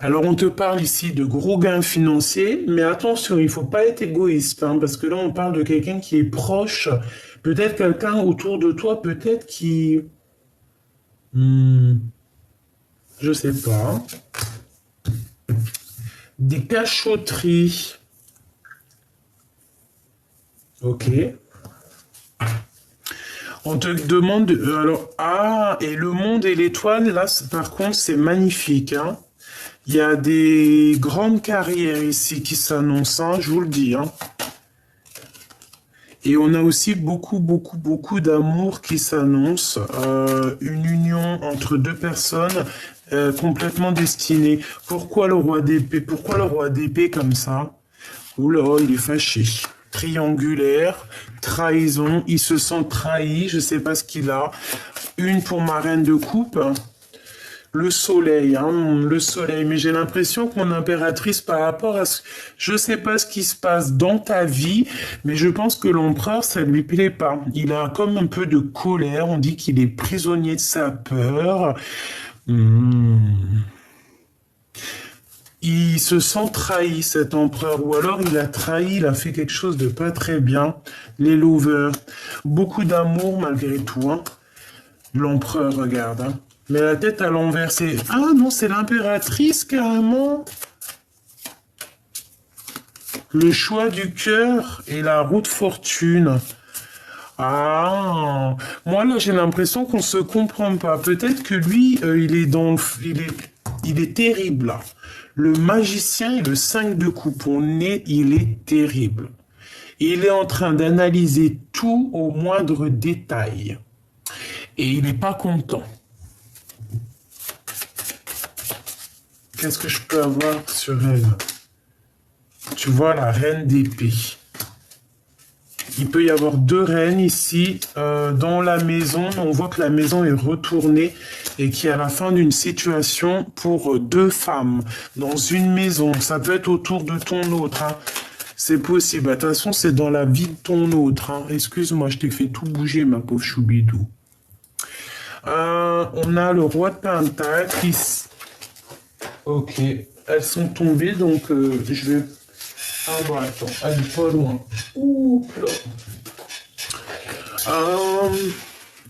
Alors, on te parle ici de gros gains financiers, mais attention, il ne faut pas être égoïste, hein, parce que là, on parle de quelqu'un qui est proche, peut-être quelqu'un autour de toi, peut-être qui... je sais pas. Des cachotteries. Ok. On te demande... Alors, ah, et le monde et l'étoile, là, par contre, c'est magnifique, hein. Il y a des grandes carrières ici qui s'annoncent, hein, je vous le dis. Hein. Et on a aussi beaucoup d'amour qui s'annonce. Une union entre deux personnes complètement destinées. Pourquoi le roi d'épée? Pourquoi le roi d'épée comme ça? Oula, il est fâché. Triangulaire, trahison, il se sent trahi, je ne sais pas ce qu'il a. Une pour ma reine de coupe. Le soleil, hein, le soleil. Mais j'ai l'impression que mon impératrice, par rapport à ce... Je sais pas ce qui se passe dans ta vie, mais je pense que l'empereur, ça lui plaît pas. Il a comme un peu de colère. On dit qu'il est prisonnier de sa peur. Il se sent trahi, cet empereur. Ou alors, il a trahi, il a fait quelque chose de pas très bien. Les lovers. Beaucoup d'amour, malgré tout. Hein. L'empereur, regarde. Hein. Mais la tête à l'envers, c'est... Ah non, c'est l'impératrice, carrément. Le choix du cœur et la roue de fortune. Ah, moi là, j'ai l'impression qu'on se comprend pas. Peut-être que lui, il est terrible, là. Le magicien et le 5 de coupe, il est terrible. Il est en train d'analyser tout au moindre détail. Et il n'est pas content. Qu'est-ce que je peux avoir sur elle? Tu vois la reine d'épée. Il peut y avoir deux reines ici dans la maison. On voit que la maison est retournée et qu'il y a la fin d'une situation pour deux femmes dans une maison. Ça peut être autour de ton autre. Hein. C'est possible. De toute façon, c'est dans la vie de ton autre. Hein. Excuse-moi, je t'ai fait tout bouger, ma pauvre choubidou. On a le roi de Pentacle ici. Ok, elles sont tombées, donc je vais... Ah bon, attends, elle est pas loin. Ouh là.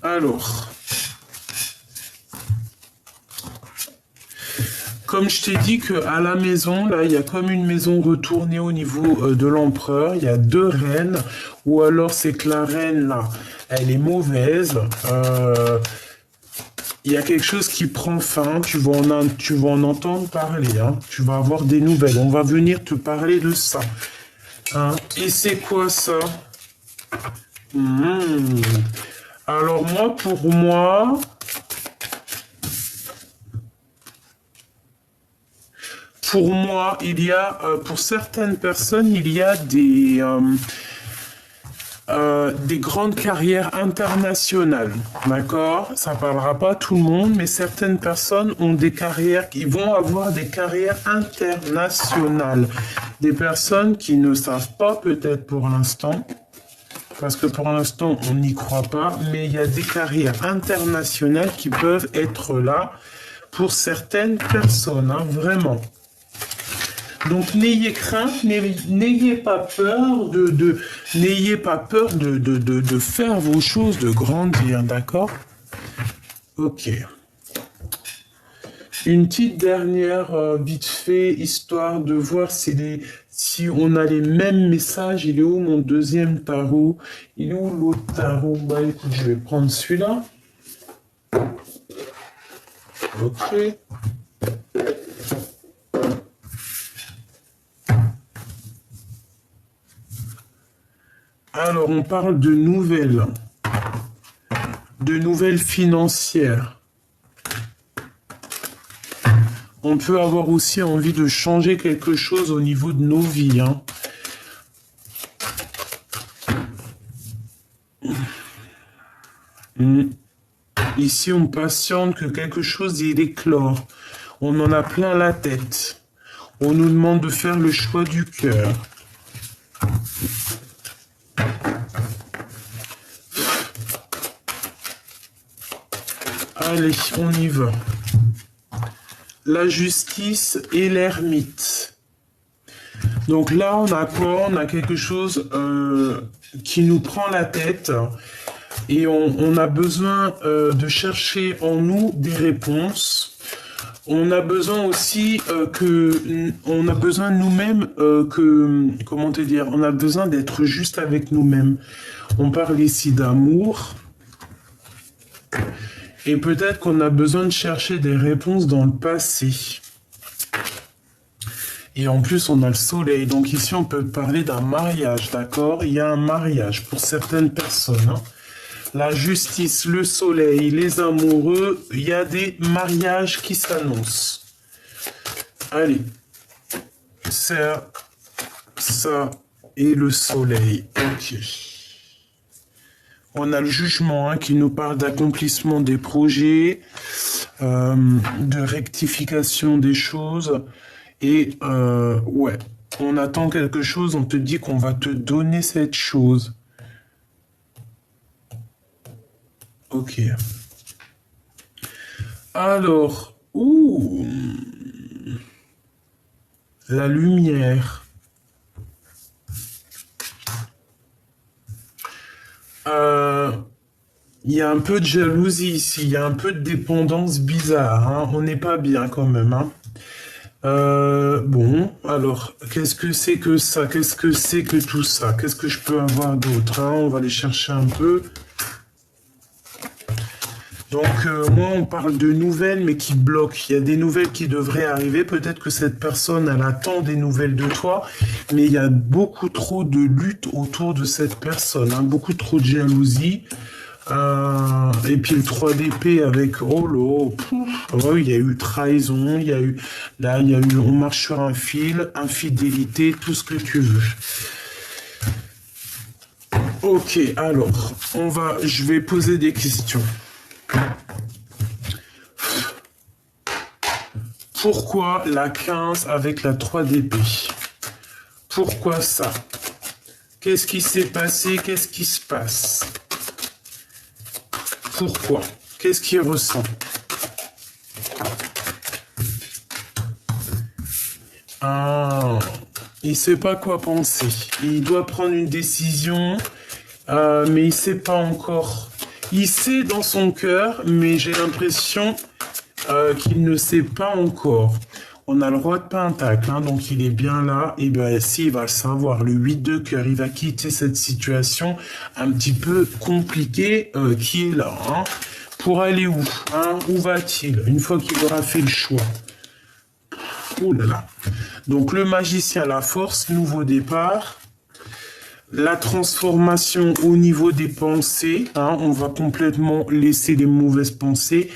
Alors, comme je t'ai dit qu'à la maison, là, il y a comme une maison retournée au niveau de l'empereur. Il y a deux reines, ou alors c'est que la reine, là, elle est mauvaise. il y a quelque chose qui prend fin, tu vas en entendre parler, hein. Tu vas avoir des nouvelles, on va venir te parler de ça. Hein. Et c'est quoi ça? Alors pour moi, il y a, pour certaines personnes, il y a des grandes carrières internationales, d'accord? Ça parlera pas à tout le monde, mais certaines personnes ont des carrières, qui vont avoir des carrières internationales. Des personnes qui ne savent pas peut-être pour l'instant, parce que pour l'instant on n'y croit pas, mais il y a des carrières internationales qui peuvent être là pour certaines personnes, hein, vraiment. Donc n'ayez crainte, n'ayez pas peur n'ayez pas peur de faire vos choses, de grandir, d'accord? Ok. Une petite dernière, vite fait, histoire de voir si on a les mêmes messages. Il est où mon deuxième tarot? Il est où l'autre tarot? Bah écoute, je vais prendre celui-là. Ok. Alors, on parle de nouvelles financières. On peut avoir aussi envie de changer quelque chose au niveau de nos vies. Hein. Ici, on patiente que quelque chose il éclore. On en a plein la tête. On nous demande de faire le choix du cœur. Allez, on y va. La justice et l'ermite. Donc là, on a quoi? On a quelque chose qui nous prend la tête et on a besoin de chercher en nous des réponses. On a besoin aussi on a besoin de nous-mêmes comment te dire? On a besoin d'être juste avec nous-mêmes. On parle ici d'amour. Et peut-être qu'on a besoin de chercher des réponses dans le passé. Et en plus, on a le soleil. Donc ici, on peut parler d'un mariage, d'accord? Il y a un mariage pour certaines personnes. Hein. La justice, le soleil, les amoureux, il y a des mariages qui s'annoncent. Allez. Ça et le soleil. Ok. On a le jugement hein, qui nous parle d'accomplissement des projets, de rectification des choses. Et ouais, on attend quelque chose, on te dit qu'on va te donner cette chose. Ok. Alors, la lumière. Il y a un peu de jalousie ici, il y a un peu de dépendance bizarre, hein. On n'est pas bien quand même. Hein. Bon, alors, qu'est-ce que c'est que ça? Qu'est-ce que c'est que tout ça? Qu'est-ce que je peux avoir d'autre hein? On va aller chercher un peu. Donc, moi, on parle de nouvelles, mais qui bloquent. Il y a des nouvelles qui devraient arriver. Peut-être que cette personne, elle attend des nouvelles de toi, mais il y a beaucoup trop de lutte autour de cette personne. Hein, beaucoup trop de jalousie. Et puis le 3 d'épée avec oh là, il y a eu trahison, il y a eu on marche sur un fil, infidélité, tout ce que tu veux. Ok, alors je vais poser des questions. Pourquoi la 15 avec la 3 d'épée? Pourquoi ça? Qu'est-ce qui s'est passé? Qu'est-ce qui se passe? Pourquoi? Qu'est-ce qu'il ressent? Ah, il ne sait pas quoi penser. Il doit prendre une décision, mais il ne sait pas encore. Il sait dans son cœur, mais j'ai l'impression qu'il ne sait pas encore. On a le roi de Pentacle, hein, donc il est bien là. Et bien, si, il va le savoir. Le 8 de cœur, il va quitter cette situation un petit peu compliquée qui est là. Hein. Pour aller où, hein? Où va-t-il une fois qu'il aura fait le choix? Ouh là là. Donc le magicien, la force, nouveau départ. La transformation au niveau des pensées, hein, on va complètement laisser les mauvaises pensées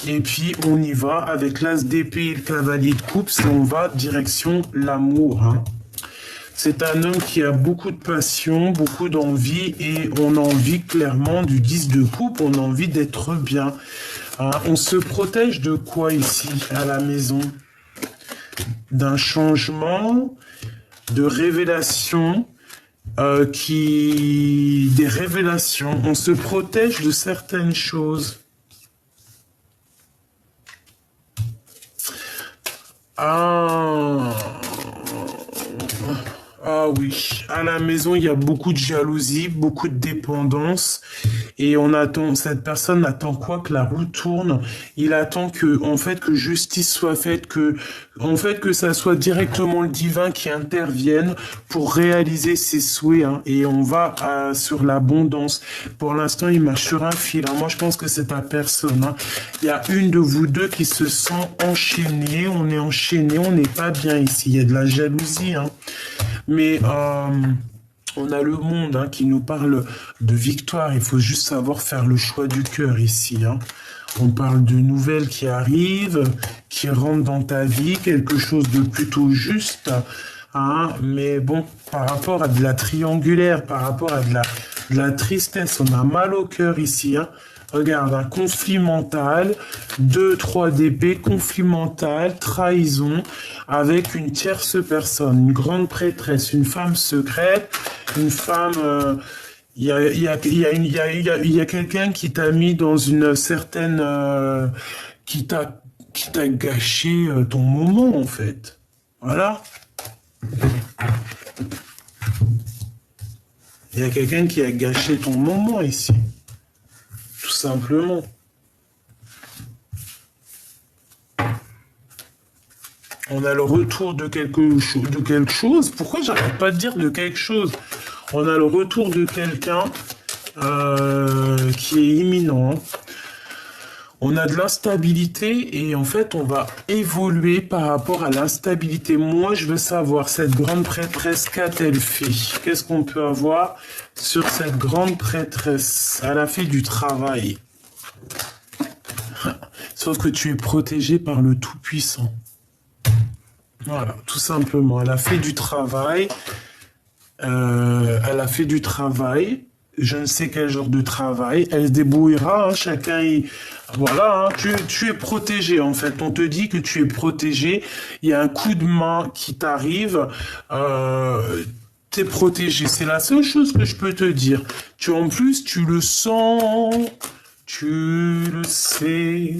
et puis on y va avec l'as d'épée et le cavalier de coupe, on va direction l'amour. Hein. C'est un homme qui a beaucoup de passion, beaucoup d'envie et on a envie clairement du 10 de coupe, on a envie d'être bien. Hein. On se protège de quoi ici à la maison? D'un changement, de révélation, des révélations. On se protège de certaines choses. Ah, ah oui, à la maison, il y a beaucoup de jalousie, beaucoup de dépendance. Et on attend, cette personne attend quoi? Que la roue tourne. Il attend que, en fait, que justice soit faite, que ça soit directement le divin qui intervienne pour réaliser ses souhaits. Hein. Et on va sur l'abondance. Pour l'instant, il marche sur un fil. Hein. Moi, je pense que c'est ta personne. Hein. Il y a une de vous deux qui se sent enchaînée. On est enchaîné, on n'est pas bien ici. Il y a de la jalousie. Hein. Mais on a le monde hein, qui nous parle de victoire. Il faut juste savoir faire le choix du cœur ici. Hein. On parle de nouvelles qui arrivent, qui rentrent dans ta vie, quelque chose de plutôt juste. Hein. Mais bon, par rapport à de la triangulaire, par rapport à de la tristesse, on a mal au cœur ici. Hein. Regarde, un conflit mental, 2, 3 d'épée, conflit mental, trahison, avec une tierce personne, une grande prêtresse, une femme secrète, une femme... Il y a quelqu'un qui t'a mis dans une certaine... qui t'a gâché ton moment, en fait. Voilà. Il y a quelqu'un qui a gâché ton moment ici. Tout simplement. On a le retour de quelque chose. Pourquoi j'arrête pas de dire de quelque chose? On a le retour de quelqu'un qui est imminent. On a de l'instabilité et en fait, on va évoluer par rapport à l'instabilité. Moi, je veux savoir, cette grande prêtresse, qu'a-t-elle fait? Qu'est-ce qu'on peut avoir sur cette grande prêtresse? Elle a fait du travail. Sauf que tu es protégé par le Tout-Puissant. Voilà, tout simplement. Elle a fait du travail. Elle a fait du travail. Je ne sais quel genre de travail. Elle se débrouillera. Hein, chacun voilà, hein, tu es protégé en fait. On te dit que tu es protégé. Il y a un coup de main qui t'arrive. T'es protégé. C'est la seule chose que je peux te dire. En plus, tu le sens. Tu le sais.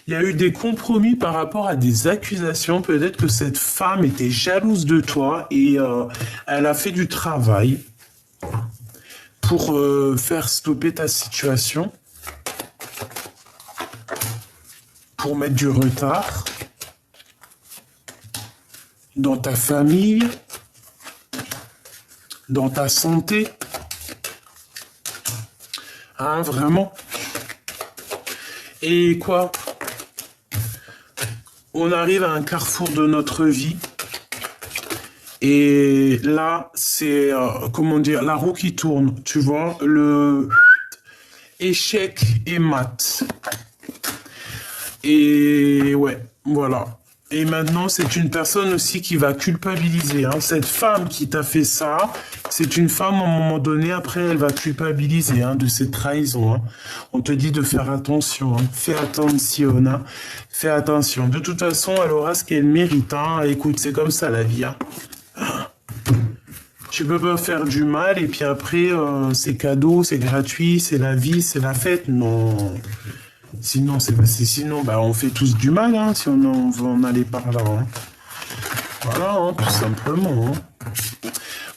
Il y a eu des compromis par rapport à des accusations. Peut-être que cette femme était jalouse de toi et elle a fait du travail pour faire stopper ta situation, pour mettre du retard dans ta famille, dans ta santé. Hein, vraiment. Et quoi? On arrive à un carrefour de notre vie. Et là, c'est, comment dire, la roue qui tourne, tu vois, le échec et mat. Et ouais, voilà. Et maintenant, c'est une personne aussi qui va culpabiliser. Hein. Cette femme qui t'a fait ça, c'est une femme, à un moment donné, après, elle va culpabiliser hein, de cette trahison. Hein. On te dit de faire attention. Hein. Fais attention. Hein. Fais attention. De toute façon, elle aura ce qu'elle mérite. Hein. Écoute, c'est comme ça, la vie. Hein. Tu peux pas faire du mal et puis après, c'est cadeau, c'est gratuit, c'est la vie, c'est la fête. Non. Sinon, sinon, bah, on fait tous du mal, hein, si on veut en aller par là. Hein. Voilà, hein, tout simplement. Hein.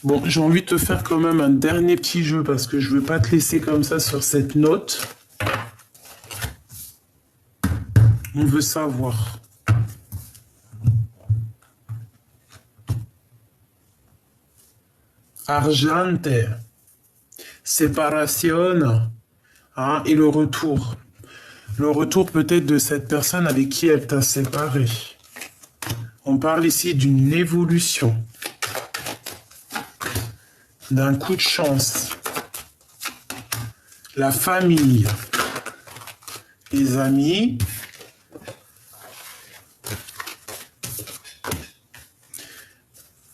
Bon, j'ai envie de te faire quand même un dernier petit jeu parce que je veux pas te laisser comme ça sur cette note. On veut savoir. Argente, séparation, hein, et le retour. Le retour peut-être de cette personne avec qui elle t'a séparé. On parle ici d'une évolution, d'un coup de chance. La famille, les amis,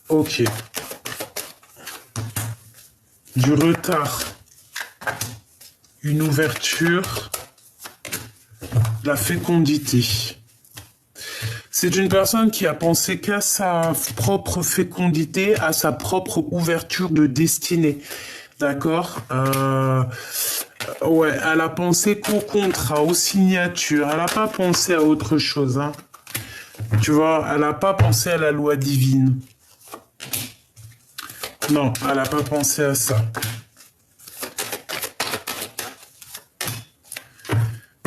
ok. Du retard, une ouverture, la fécondité. C'est une personne qui a pensé qu'à sa propre fécondité, à sa propre ouverture de destinée. D'accord ouais, elle a pensé qu'au contrat, aux signatures. Elle n'a pas pensé à autre chose. Hein. Tu vois, elle n'a pas pensé à la loi divine. Non, elle n'a pas pensé à ça.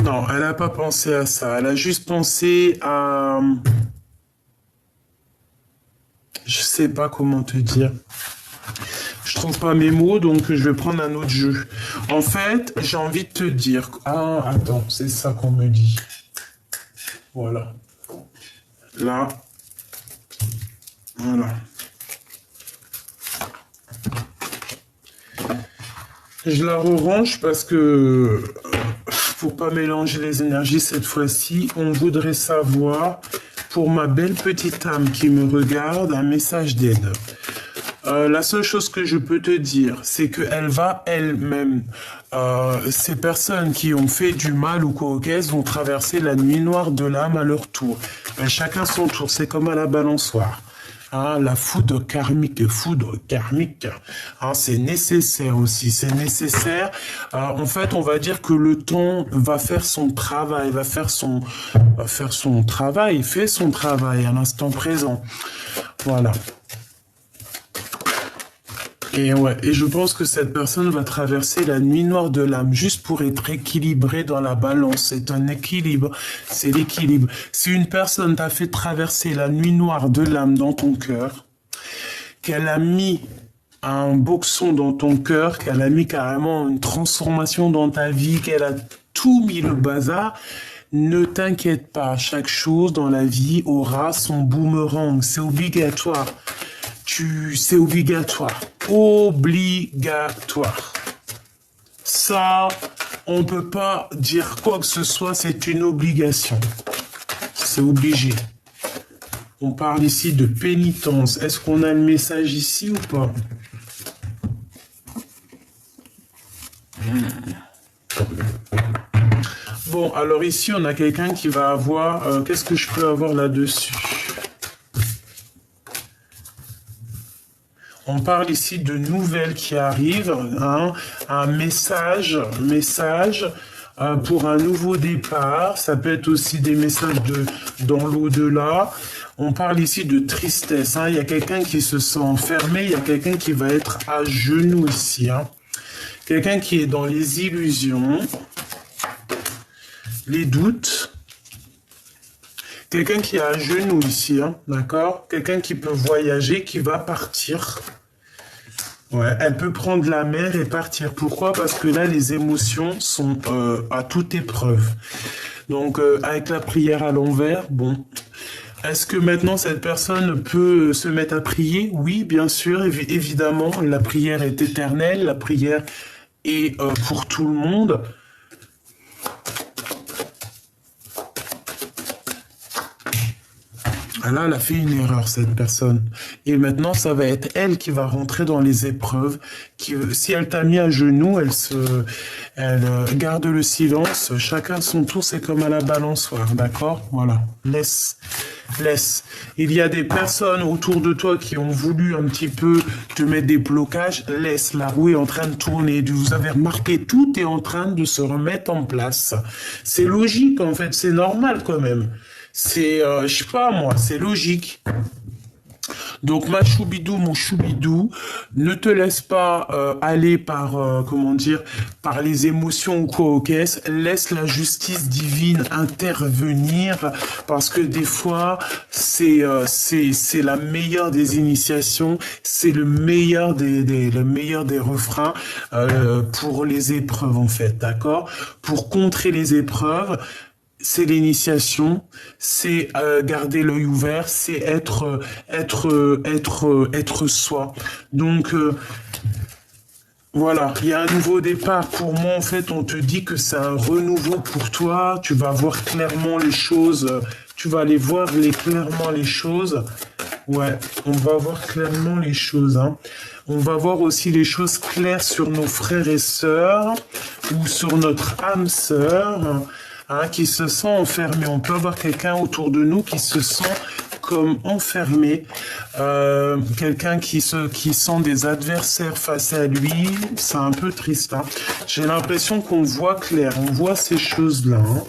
Non, elle n'a pas pensé à ça. Elle a juste pensé à... Je sais pas comment te dire. Je trouve pas mes mots, donc je vais prendre un autre jeu. En fait, j'ai envie de te dire... Ah, attends, c'est ça qu'on me dit. Voilà. Là. Voilà. Je la re-range parce que... Pour pas mélanger les énergies cette fois-ci, on voudrait savoir, pour ma belle petite âme qui me regarde, un message d'aide. La seule chose que je peux te dire, c'est qu'elle va elle-même, ces personnes qui ont fait du mal ou quoi vont traverser la nuit noire de l'âme à leur tour. Ben, chacun son tour, c'est comme à la balançoire. Hein, la foudre karmique, hein, c'est nécessaire aussi, c'est nécessaire. En fait, on va dire que le temps va faire son travail, fait son travail à l'instant présent. Voilà. Et ouais, et je pense que cette personne va traverser la nuit noire de l'âme juste pour être équilibrée dans la balance. C'est un équilibre, c'est l'équilibre. Si une personne t'a fait traverser la nuit noire de l'âme dans ton cœur, qu'elle a mis un boxon dans ton cœur, qu'elle a mis carrément une transformation dans ta vie, qu'elle a tout mis le bazar, ne t'inquiète pas, chaque chose dans la vie aura son boomerang, c'est obligatoire. C'est obligatoire. Obligatoire. Ça, on peut pas dire quoi que ce soit, c'est une obligation. C'est obligé. On parle ici de pénitence. Est-ce qu'on a le message ici ou pas? Bon, alors ici, on a quelqu'un qui va avoir... Qu'est-ce que je peux avoir là-dessus? On parle ici de nouvelles qui arrivent, hein, un message pour un nouveau départ. Ça peut être aussi des messages dans l'au-delà. On parle ici de tristesse. Hein. Il y a quelqu'un qui se sent enfermé, il y a quelqu'un qui va être à genoux ici. Hein. Quelqu'un qui est dans les illusions, les doutes. Quelqu'un qui est à genoux ici, hein, d'accord? Quelqu'un qui peut voyager, qui va partir. Ouais, elle peut prendre la mer et partir. Pourquoi? Parce que là, les émotions sont à toute épreuve. Donc, avec la prière à l'envers, bon. Est-ce que maintenant, cette personne peut se mettre à prier? Oui, bien sûr, évidemment. La prière est éternelle, la prière est pour tout le monde. Là, elle a fait une erreur, cette personne. Et maintenant, ça va être elle qui va rentrer dans les épreuves. Si elle t'a mis à genoux, elle garde le silence. Chacun son tour, c'est comme à la balançoire, d'accord? Voilà. Laisse. Il y a des personnes autour de toi qui ont voulu un petit peu te mettre des blocages. Laisse, la roue est en train de tourner. Vous avez remarqué, tout est en train de se remettre en place. C'est logique, en fait. C'est normal, quand même. C'est, je sais pas moi, c'est logique. Donc, ma choubidou, mon choubidou, ne te laisse pas aller par, comment dire, par les émotions ou quoi aux caisses. Laisse la justice divine intervenir parce que des fois, c'est la meilleure des initiations, c'est le meilleur le meilleur des refrains pour les épreuves en fait, d'accord? Pour contrer les épreuves, c'est l'initiation, c'est garder l'œil ouvert, c'est être soi. Donc voilà, il y a un nouveau départ. Pour moi, en fait, on te dit que c'est un renouveau pour toi. Tu vas voir clairement les choses. Tu vas aller voir clairement les choses. Ouais, on va voir clairement les choses. Hein. On va voir aussi les choses claires sur nos frères et sœurs ou sur notre âme sœur. Hein, qui se sent enfermé. On peut avoir quelqu'un autour de nous qui se sent comme enfermé, quelqu'un qui sent des adversaires face à lui. C'est un peu triste. Hein. J'ai l'impression qu'on voit clair, on voit ces choses-là. Hein.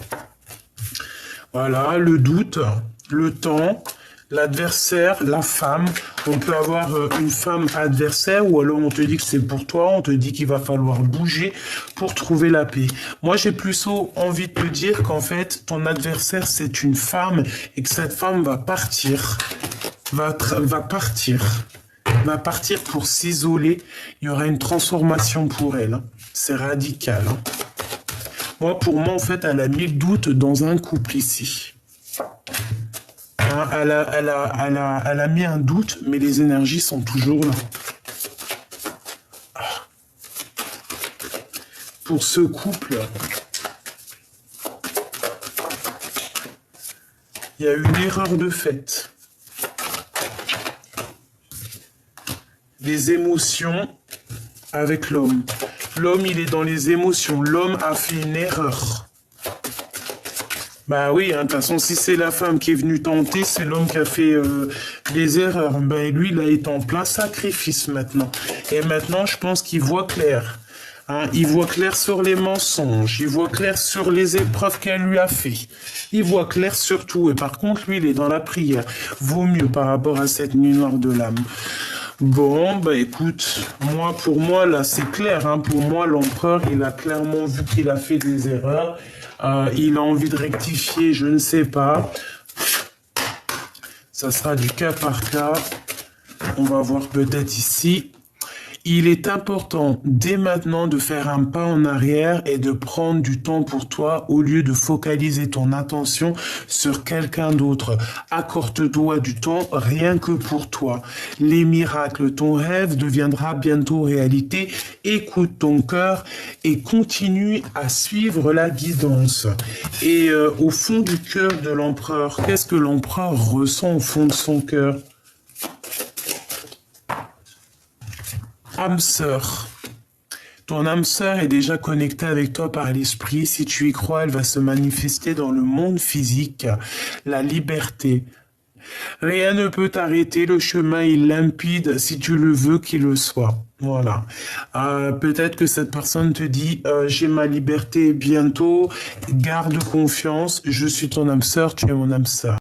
Voilà, le doute, le temps, l'adversaire, la femme. On peut avoir une femme adversaire ou alors on te dit que c'est pour toi, on te dit qu'il va falloir bouger pour trouver la paix. Moi, j'ai plutôt envie de te dire qu'en fait, ton adversaire, c'est une femme et que cette femme va partir, va partir pour s'isoler. Il y aura une transformation pour elle. Hein. C'est radical. Hein. Moi, pour moi, en fait, elle a mis le doute dans un couple ici. Hein, elle a mis un doute, mais les énergies sont toujours là. Pour ce couple, il y a une erreur de fait. Les émotions avec l'homme. L'homme, il est dans les émotions. L'homme a fait une erreur. Bah oui, hein, de toute façon, si c'est la femme qui est venue tenter, c'est l'homme qui a fait des erreurs. Ben lui, il est en plein sacrifice maintenant. Et maintenant, je pense qu'il voit clair. Hein, il voit clair sur les mensonges. Il voit clair sur les épreuves qu'elle lui a fait. Il voit clair sur tout. Et par contre, lui, il est dans la prière. Vaut mieux par rapport à cette nuit noire de l'âme. Bon, bah écoute, pour moi, là, c'est clair. Hein, pour moi, l'empereur, il a clairement vu qu'il a fait des erreurs. Il a envie de rectifier, je ne sais pas. Ça sera du cas par cas. On va voir peut-être ici. Il est important dès maintenant de faire un pas en arrière et de prendre du temps pour toi au lieu de focaliser ton attention sur quelqu'un d'autre. Accorde-toi du temps rien que pour toi. Les miracles, ton rêve deviendra bientôt réalité. Écoute ton cœur et continue à suivre la guidance. Et au fond du cœur de l'empereur, qu'est-ce que l'empereur ressent au fond de son cœur ? Âme sœur. Ton âme sœur est déjà connectée avec toi par l'esprit. Si tu y crois, elle va se manifester dans le monde physique. La liberté. Rien ne peut t'arrêter. Le chemin est limpide si tu le veux qu'il le soit. Voilà. Peut-être que cette personne te dit j'ai ma liberté bientôt. Garde confiance. Je suis ton âme sœur. Tu es mon âme sœur.